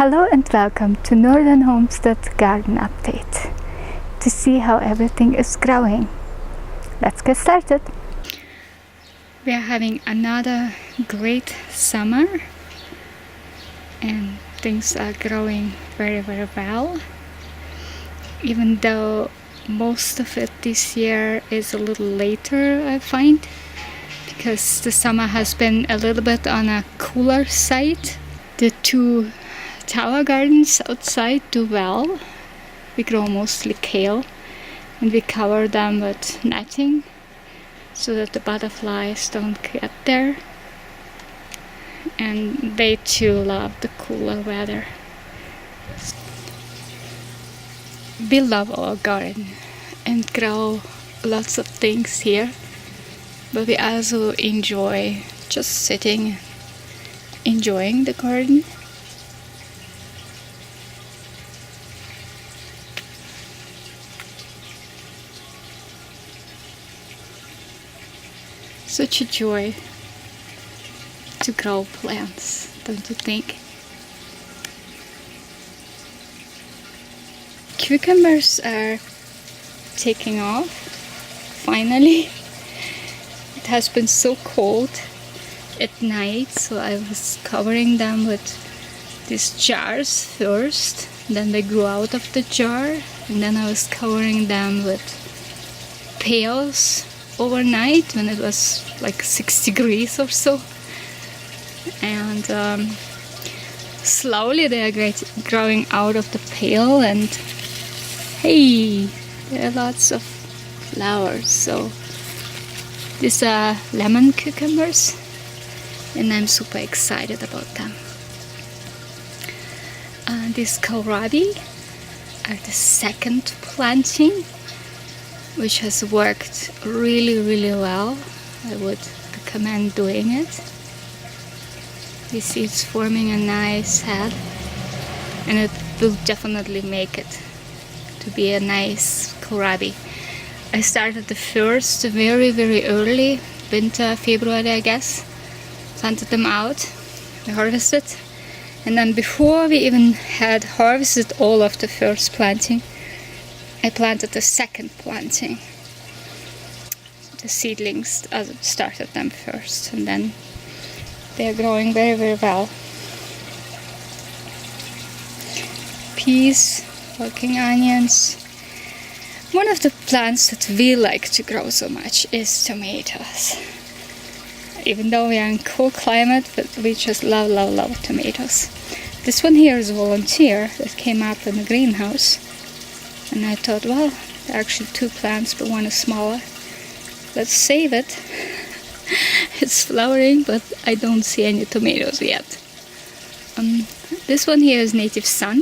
Hello and welcome to Northern Homestead Garden Update. To see how everything is growing, let's get started. We are having another great summer and things are growing very well, even though most of it this year is a little later, I find, because the summer has been a little bit on a cooler side. The two tower gardens outside do well. We grow mostly kale and we cover them with netting so that the butterflies don't get there, and they too love the cooler weather. We love our garden and grow lots of things here, but we also enjoy just sitting, enjoying the garden. Such a joy to grow plants, don't you think? Cucumbers are taking off, finally. It has been so cold at night, so I was covering them with these jars first, then they grew out of the jar, and then I was covering them with pails overnight when it was like 6 degrees or so, and slowly they are growing out of the pail, and hey, there are lots of flowers. So these are lemon cucumbers and I'm super excited about them. These kohlrabi are the second planting, which has worked really well. I would recommend doing it. You see it's forming a nice head, and it will definitely make it to be a nice kohlrabi. I started the first very early, winter, February I guess. Planted them out, we harvested, and then before we even had harvested all of the first planting, I planted the second planting. The seedlings, I started them first, and then they're growing very well. Peas, working onions. One of the plants that we like to grow so much is tomatoes. Even though we are in cold climate, but we just love tomatoes. This one here is a volunteer that came up in the greenhouse. And I thought, well, there are actually two plants, but one is smaller. Let's save it. It's flowering, but I don't see any tomatoes yet. This one here is native sun.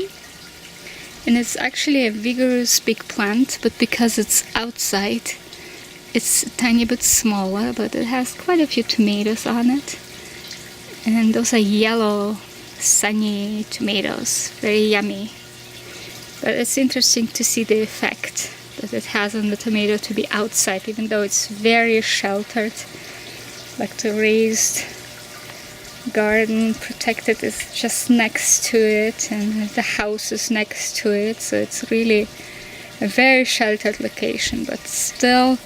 And it's actually a vigorous big plant, but because it's outside, it's a tiny bit smaller, but it has quite a few tomatoes on it. And those are yellow, sunny tomatoes, very yummy. But it's interesting to see the effect that it has on the tomato to be outside, even though it's very sheltered. Like the raised garden, protected, is just next to it, and the house is next to it. So it's really a very sheltered location, but still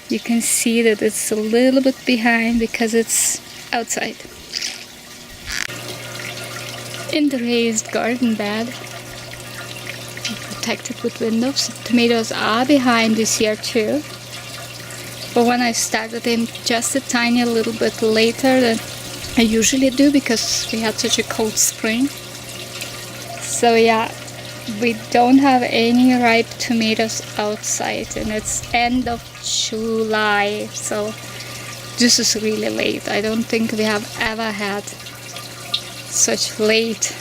you can see that it's a little bit behind because it's outside. In the raised garden bed, protected with windows. Tomatoes are behind this year too, but when I started them just a tiny little bit later than I usually do because we had such a cold spring. So yeah, we don't have any ripe tomatoes outside, and it's end of July, so this is really late. I don't think we have ever had such late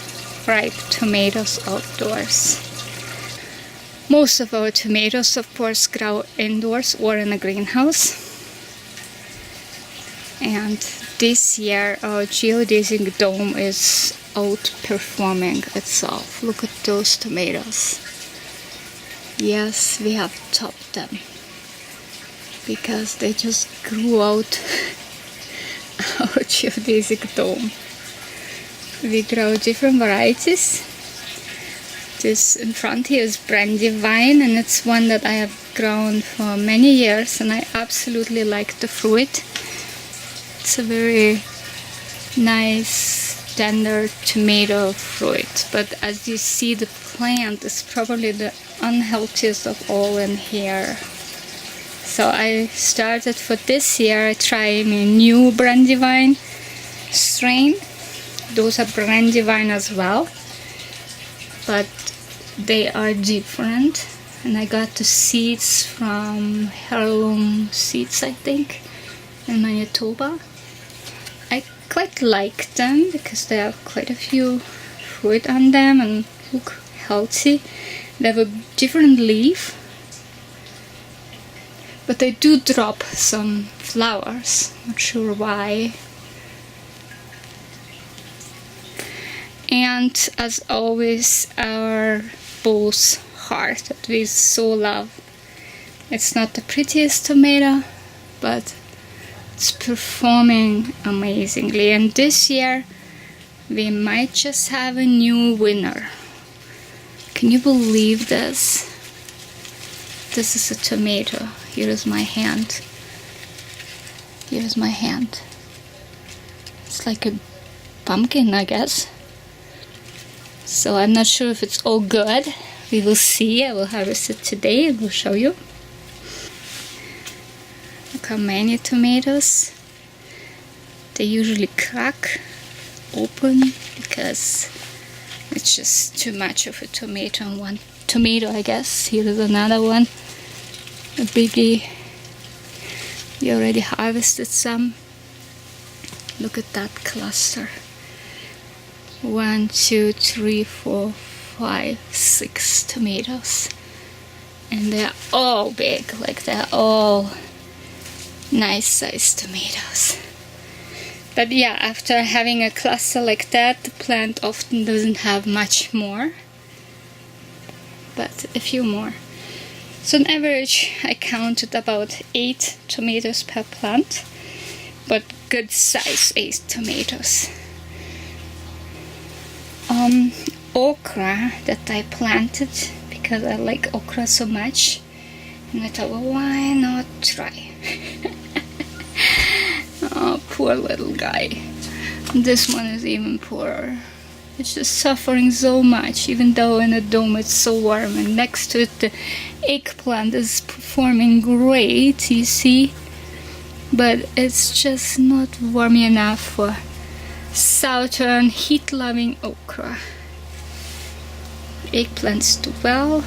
ripe tomatoes outdoors. Most of our tomatoes, of course, grow indoors or in a greenhouse. And this year our geodesic dome is outperforming itself. Look at those tomatoes. Yes, we have topped them because they just grew out our geodesic dome. We grow different varieties. This in front here is brandy vine, and it's one that I have grown for many years, and I absolutely like the fruit. It's a very nice tender tomato fruit, but as you see, the plant is probably the unhealthiest of all in here. So I started for this year trying a new brandy vine strain. Those are brandy vine as well, but they are different, and I got the seeds from Heirloom Seeds, I think, in Manitoba. I quite like them because they have quite a few fruit on them and look healthy. They have a different leaf, but they do drop some flowers, not sure why. And as always, our bull's heart that we so love. It's not the prettiest tomato, but it's performing amazingly. And this year we might just have a new winner. Can you believe this? This is a tomato. Here is my hand. Here is my hand. It's like a pumpkin, I guess. So I'm not sure if it's all good. We will see. I will harvest it today and will show you. Look how many tomatoes. They usually crack open because it's just too much of a tomato in one tomato, I guess. Here is another one, a biggie. We already harvested some. Look at that cluster. 1, 2, 3, 4, 5, 6 tomatoes, and they're all big, like they're all nice sized tomatoes. But yeah, after having a cluster like that, the plant often doesn't have much more, but a few more. So on average I counted about 8 tomatoes per plant, but good size 8 tomatoes. Okra that I planted because I like okra so much, and I thought, well, why not try? Oh, poor little guy. This one is even poorer. It's just suffering so much, even though in a dome it's so warm, and next to it the eggplant is performing great, you see, but it's just not warm enough for southern heat-loving okra. Eggplants do well.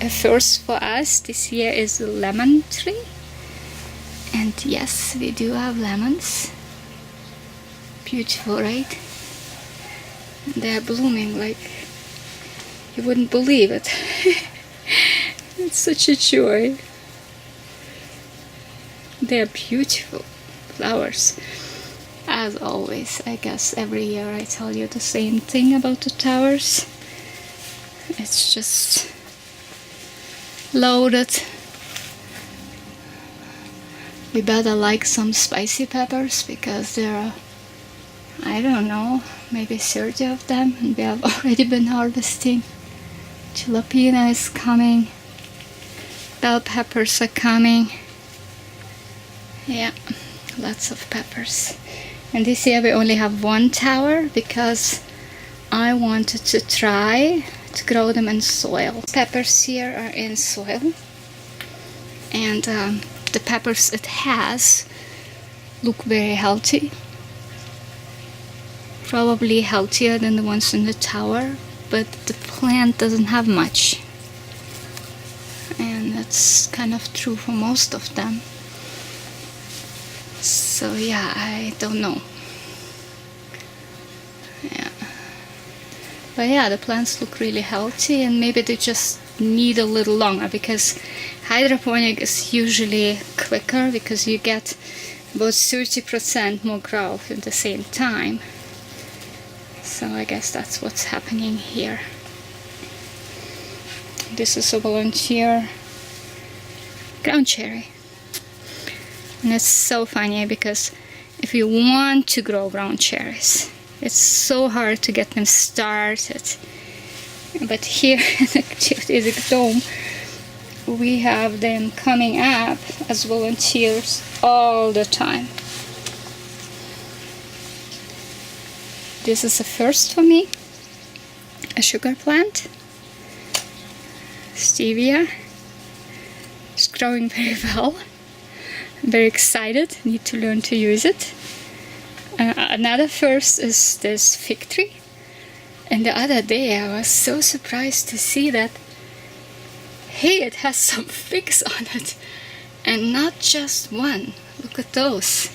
A first for us this year is a lemon tree, and yes, we do have lemons. Beautiful, right? They are blooming like you wouldn't believe it. It's such a joy. They are beautiful flowers. As always, I guess every year I tell you the same thing about the towers. It's just loaded. We better like some spicy peppers because there are, I don't know, maybe 30 of them, and we have already been harvesting. Jalapeno is coming. Bell peppers are coming. Yeah, lots of peppers. And this year we only have one tower because I wanted to try to grow them in soil. Peppers here are in soil, and the peppers it has look very healthy. Probably healthier than the ones in the tower, but the plant doesn't have much. And that's kind of true for most of them. So yeah, I don't know. Yeah. But yeah, the plants look really healthy, and maybe they just need a little longer because hydroponic is usually quicker because you get about 30% more growth at the same time. So I guess that's what's happening here. This is a volunteer ground cherry. And it's so funny because if you want to grow ground cherries, It's so hard to get them started. But here in the geodesic dome, we have them coming up as volunteers all the time. This is a first for me, a sugar plant, stevia. It's growing very well. I'm very excited, need to learn to use it. Another first is this fig tree. And the other day I was so surprised to see that, hey, it has some figs on it. And not just one. Look at those.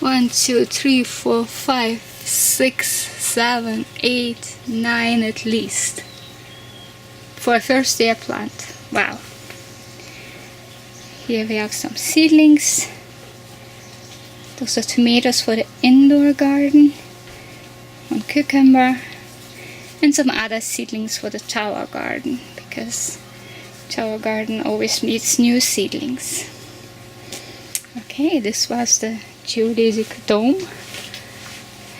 1, 2, 3, 4, 5, 6, 7, 8, 9 at least. For a first year plant. Wow. Here we have some seedlings. Those are tomatoes for the indoor garden. One cucumber. And some other seedlings for the tower garden, because tower garden always needs new seedlings. Okay, this was the geodesic dome.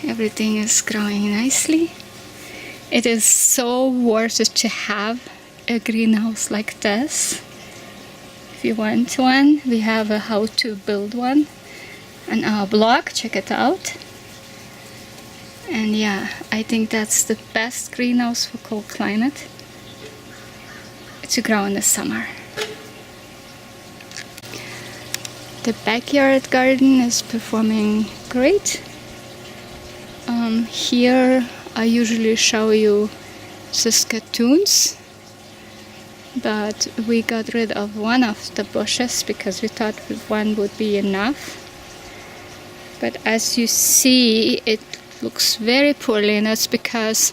Everything is growing nicely. It is so worth it to have a greenhouse like this. If you want one, we have a how to build one on our blog, check it out. And yeah, I think that's the best greenhouse for cold climate to grow in the summer. The backyard garden is performing great. Here I usually show you Saskatoons, but we got rid of one of the bushes because we thought one would be enough. But as you see, it looks very poorly, and that's because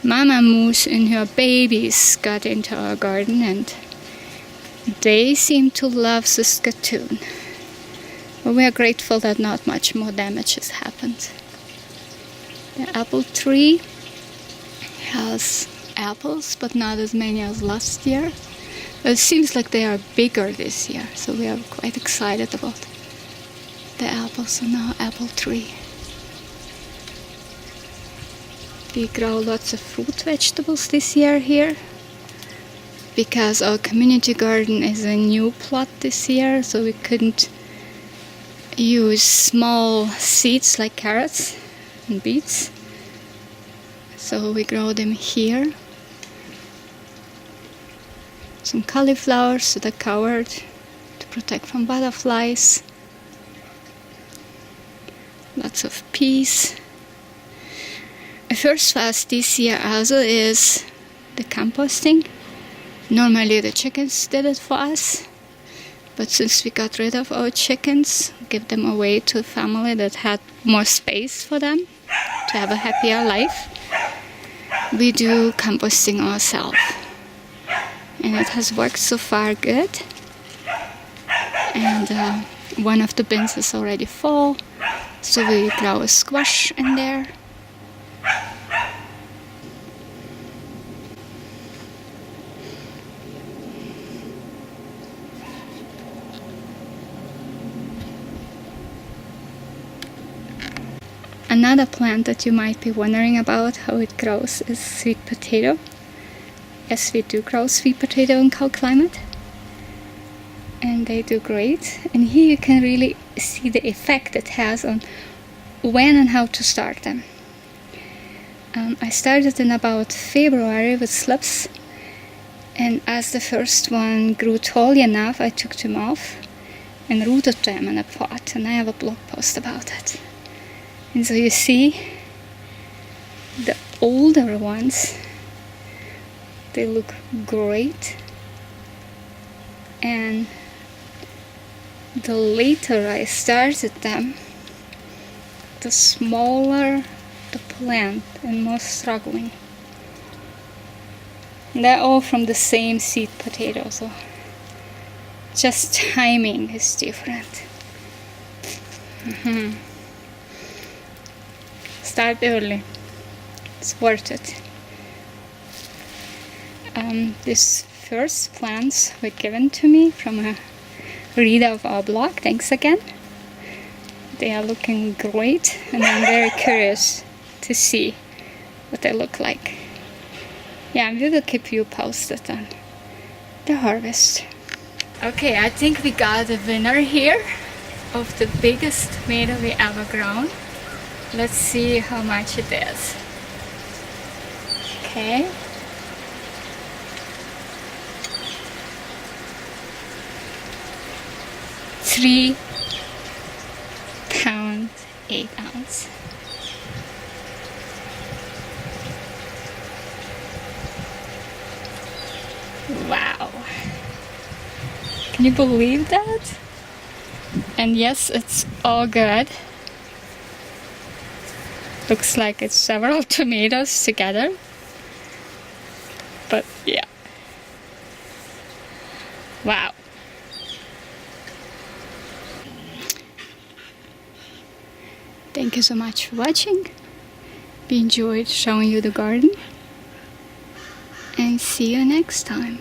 Mama Moose and her babies got into our garden and they seem to love Saskatoon. But we are grateful that not much more damage has happened. The apple tree has apples, but not as many as last year. But it seems like they are bigger this year, so we are quite excited about the apples on our apple tree. We grow lots of fruit vegetables this year here, because our community garden is a new plot this year, so we couldn't use small seeds like carrots and beets. So we grow them here. Some cauliflowers that are covered to protect from butterflies. Lots of peas. A first fast this year also is the composting. Normally the chickens did it for us, but since we got rid of our chickens, give them away to a family that had more space for them to have a happier life, we do composting ourselves. And it has worked so far good. And one of the bins is already full, so we grow a squash in there. Another plant that you might be wondering about how it grows is sweet potato. Yes, we do grow sweet potato in cold climate, and they do great. And here you can really see the effect it has on when and how to start them. I started in about February with slips, and as the first one grew tall enough, I took them off and rooted them in a pot, and I have a blog post about it. And so you see, the older ones, they look great, and the later I started them, the smaller the plant and more struggling. And they're all from the same seed potato, so just timing is different. Start early, it's worth it. These first plants were given to me from a reader of our blog. Thanks again. They are looking great, and I'm very curious to see what they look like. Yeah, we will keep you posted on the harvest. Okay, I think we got a winner here of the biggest tomato we ever grown. Let's see how much it is. Okay. £3 8 ounce. Wow. Can you believe that? And yes, it's all good. Looks like it's several tomatoes together. But yeah. Wow. Thank you so much for watching. We enjoyed showing you the garden. And see you next time.